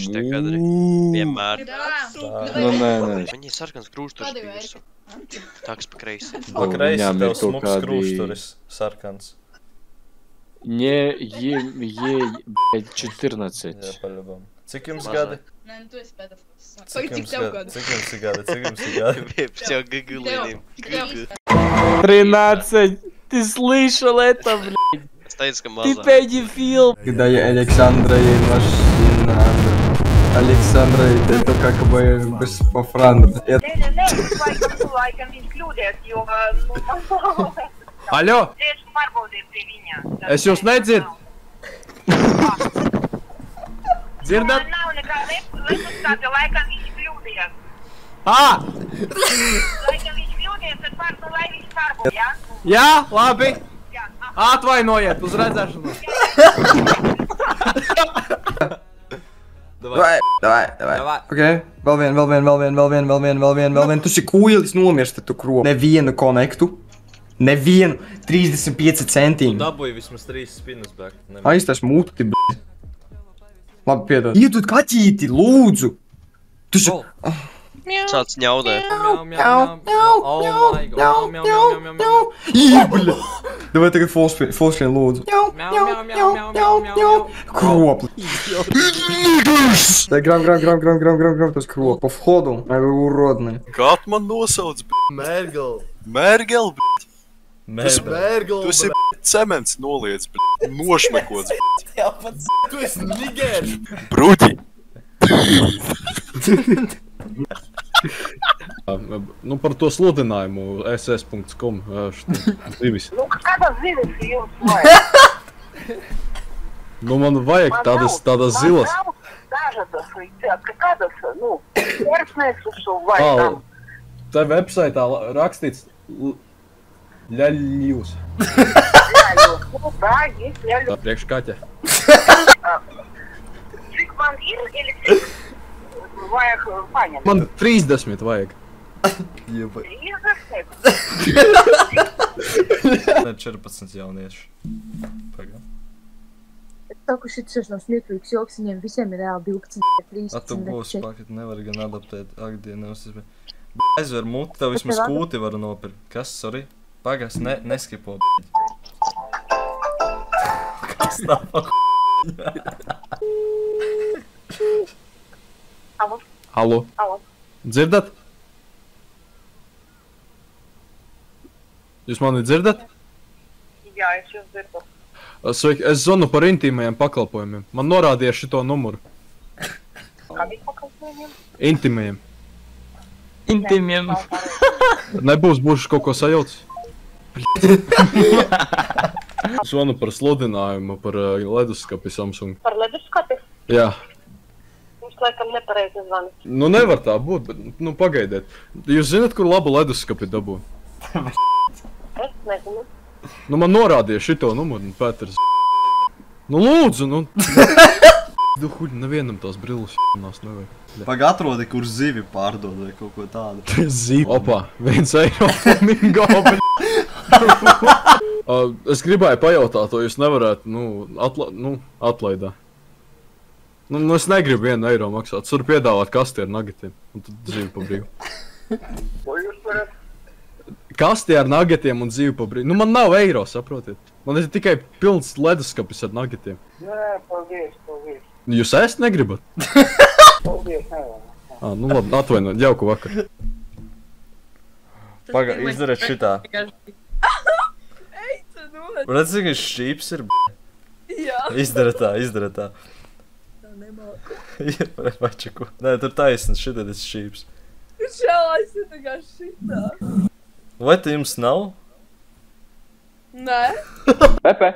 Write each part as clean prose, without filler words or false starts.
tieši tie kadri. Vienmēr. Nu, nē. Viņi ir sarkans krūsturs virsū. Tāks pa kreisi. Pa kreisi tev smuks krūsturis sarkans. Не, блядь, 14. Jā, по-любому. Cik jums gadi? Nē, nu tu esi pedofils. Cik jums gadi? Всё, гыгылыни. 13! Ты слышал это, блядь? Стоит Ты маза. педофил! Когда я Александра и машина. Alexandra, это как бы по Франции. Алло! Es jūs nedzirdu! Dzirdat? Ā! Jā, labi! Atvainojiet, uz redzēšanu! Давай. Окей. Vēl vien. Tu esi kuilis nomirsti, tu krop. Nevienu konektu. Nevienu 35 centīmi. Dabūju vismaz 3 spinus back. Aiztais muti, bļ. Labi, piedod. Iedod kaķīti, lūdzu. Tu esi... Sāc ņaudē. Ībļa. Davai tagad fullscreen, lūdzu. Кроп. Да, грам, tas кроп. По входу. Уродный. Kā tu man nosauc, b***? Mērgel, b***? Tu esi cements noliec, b***. Nošmekots, b***. Tu esi nigērs! Bruģi! Nu, par to sludinājumu ss.com. Zivis. Nu, kādas zivis jums vajag? Nu, man vajag tādas zilas. Dažādas, kādas, nu, ķersnēsus vai tam. Tā websaitā rakstīts ļaļļūs. Ļaļļūs, nu, dāgi, ļaļļūs. Tā priekš kaķa. Cik man ir elektrības? Vajag paņemt. Man 30 vajag. 14 jaunieši. Pagā. Только šis nav smieklīgs joks, viņiem visiem ir reāli 12, 13. A tu būsi pakat, nevar gan adaptēt akdienas. Aizver muti, tev vismaz kūti var nopirkt. Kas, sorry? Pagas, neskipo, Kas tā pa Allo. Dzirdat? Jūs mani dzirdat? Jā, es jūs dzirdu. Sveiki, es zvanu par intīmajiem pakalpojumiem. Man norādīja šito numuru. Kādiem pakalpojumiem? Intīmajiem. Intīmiem. Būšu kaut ko sajaucis. Zvanu par sludinājumu, par leduskapi Samsung. Par leduskapi? Jā. Jūs laikam nepareizi zvanat. Nu nevar tā būt, bet nu pagaidiet. Jūs zināt, kur labu leduskapi dabū? Es nezinu. Nu man norādīja šito numuru, Pēters. Nu lūdzu, nu. Nu huļ, nevienam tās brilles nās nevajag. Paga atrodi, kur zivi pārdod vai kaut ko tādu. Zivi. Opā, 1 eiro flamingo, bļ. Es gribēju pajautāt, to jūs nevarētu, atlaidā. Nu, es negribu 1 eiro maksāt. Es varu piedāvāt kasti ar nagetiem. Un tad zivi pa brīvu. Ko jūs varat? Kasti ar nagetiem un zivi pa brīvu. Nu, man nav eiro, saprotiet. Man ir tikai pilns leduskapis ar nagetiem. Nē, paldies. Jūs ēst negribat? Paldies, nevar. Nu labi, atvainojiet, jauku vakaru. Paga, izdariet šitā. Ej, tu nu! Redz, cik viņš šķīps ir, Jā. Izdara tā. Tā nemāku. Vačaku. Nē, tur taisnas, šitā tas šķīps. Šālais ir tā kā šitā. Vai te jums nav? Nē. Pepe.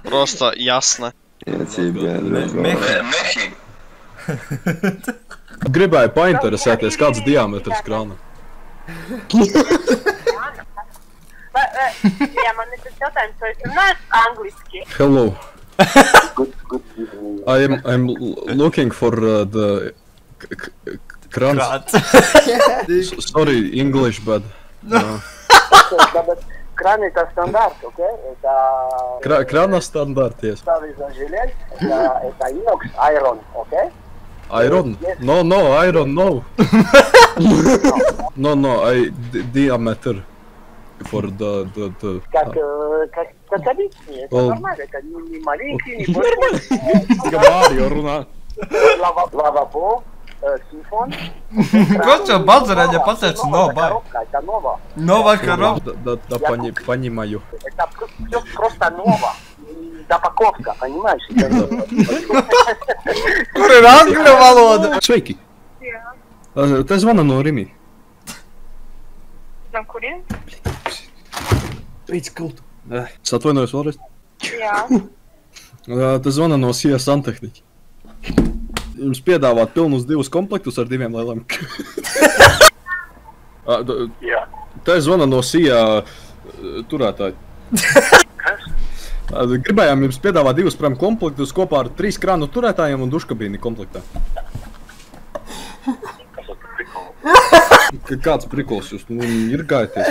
Просто ясно. Я тебя люблю. Gribēju painteresēties, kāds diametrs krāna. Jā, man ir tas jautājums, vai es runāju angliski? Hello. I'm looking for the crans. Sorry, English, but... Кран это стандарт, окей? Это... Крана стандарт, yes. Старый изожилет, это инокс, айрон, окей? Iron? No, iron, no. No, diameter for the... Как обычно, это нормально, это не маленький, не большой. Марио, руна. Лавабо, сифон. Ko čia bazarēģi pateici novai? Это ново. Nova коробка? Да, понимаю. Это все просто ново. Запаковка, понимаешь? Kur ir angļu valoda? Sveiki! Jā. Te zvana no Rimi. No kurien? Veids kaut. Es atvainojos vēlreiz. Jā. Te zvana no Sija Santehniķa. Jums piedāvāt pilnus 2 komplektus ar 2 lielām. Jā. Te zvana no Sija turētāji. Kas? Gribējām jums piedāvāt 2 prēm komplektus kopā ar 3 krānu turētājiem un duškabīni komplektā. Kāds prikols jūs ir gājieties?